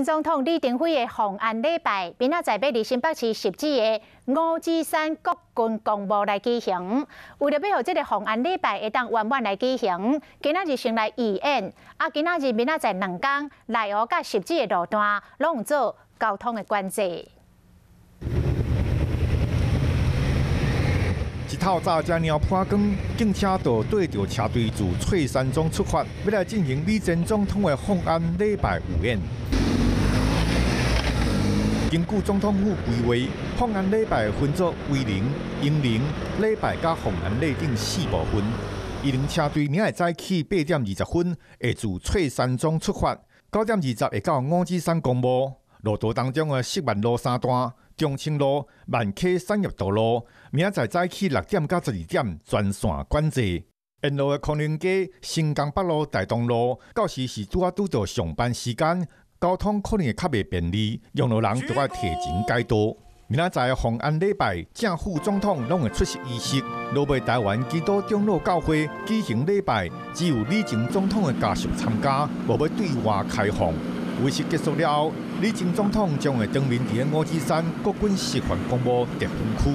新总统李登辉的访安礼拜，明仔载要伫新北市汐止的五指山国军公墓来举行。为了要让这个访安礼拜会当圆满来举行，今仔日先来义演，今仔日明仔载2天，内湖甲汐止的路段拢有做交通的管制。 一透早才鸟破光，警车就对着车队自翠山庄出发，要来进行李前总统的访安礼拜午宴。根据总统府规划，访安礼拜分作归灵、迎灵礼拜甲访安礼等4部分。移灵车队明仔早起8点20分会自翠山庄出发，9点20会到五指山公墓。路途当中的石万路3段。 中清路、万溪产业道路，明仔载早起6点到12点全线管制。沿路的康宁街、新港北路、大东路，到时是拄到上班时间，交通可能会较袂便利，用路人就要提前改道。明仔载访安礼拜，正副总统拢会出席仪式。罗马台湾基督长老教会举行礼拜，只有李前总统的家属参加，无要对外开放。 仪式结束了后，李前总统将会登临伫五指山国军示范公墓特分区。